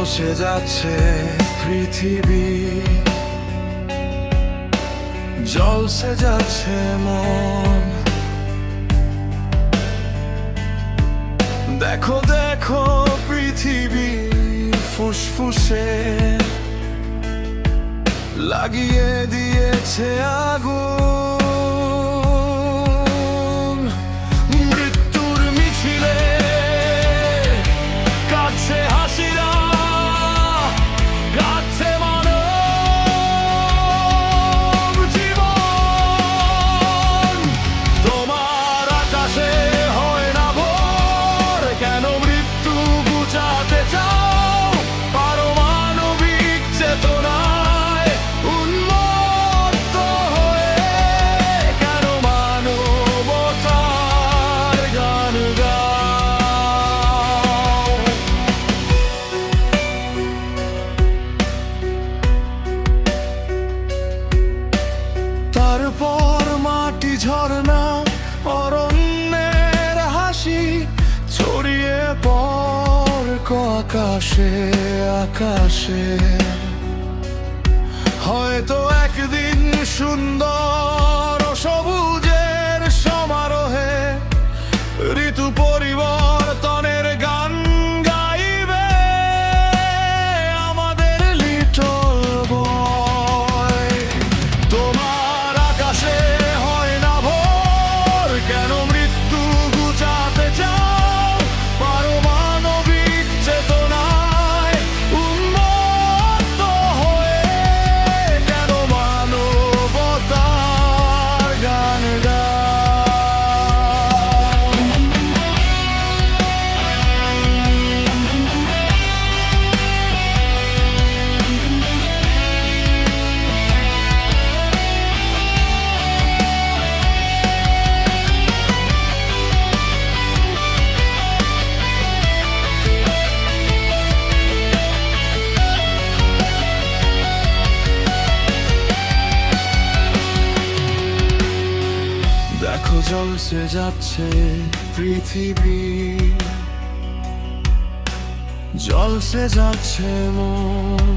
ঝলসে যাচ্ছে পৃথিবী, ঝলসে যাচ্ছে মন। দেখো দেখো পৃথিবী ফুসফুসে লাগিয়ে দিয়েছে আগুন। মৃত্যুর মিছিলে কাছে হাসিরা, কাছে মানব জীবন। তোমার আকাশে হয় না ভোর, কেন মৃত্যু বুঝাতে চাও পারমাণবিক চেতনায় উন্মত্ত হয়ে? কেন মানবতার গান গাও? তারপর মাটি ঝরনা, অরণ্যের হাসি ছড়িয়ে পড়ক আকাশে আকাশে। হয়তো একদিন সুন্দর ও সবুজের সমারোহে ঋতু পরিবর্তনের গান গাইবে আমাদের লিটল বয়। তোমার আকাশে হয় না ভোর, কেন মৃত্যু ঘুচাতে চাও পারমাণবিক চেতনায় উন্মত্ত হয়ে? কেন মানবতার গান গাও? দেখো ঝলসে যাচ্ছে পৃথিবী, ঝলসে যাচ্ছে মন।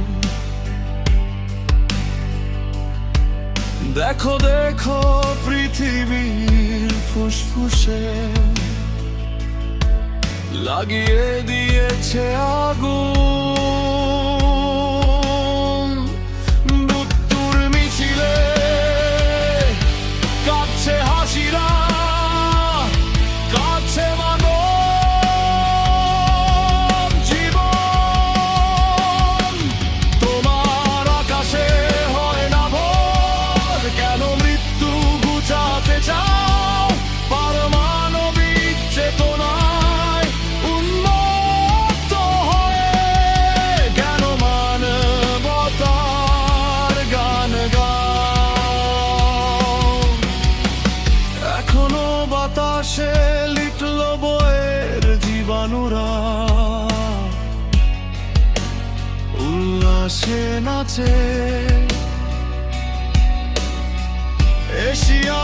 দেখো দেখো পৃথিবীর ফুসফুসে লাগিয়ে দিয়েছে আগুন। মৃত্যুর মিছিলে কাছে হাসিরা, কাছে মানব জীবন। তোমার আকাশে হয় না ভোর, কেন মৃত্যু ঘুচাতে চাও পারমাণবিক চেতনায় উন্মত্ত হয়ে? কেন মানবতার গান গাও? এখনো বাতাসে লিটল বয়ের জীবাণুরা উল্লাসে নাচে। এশিয়া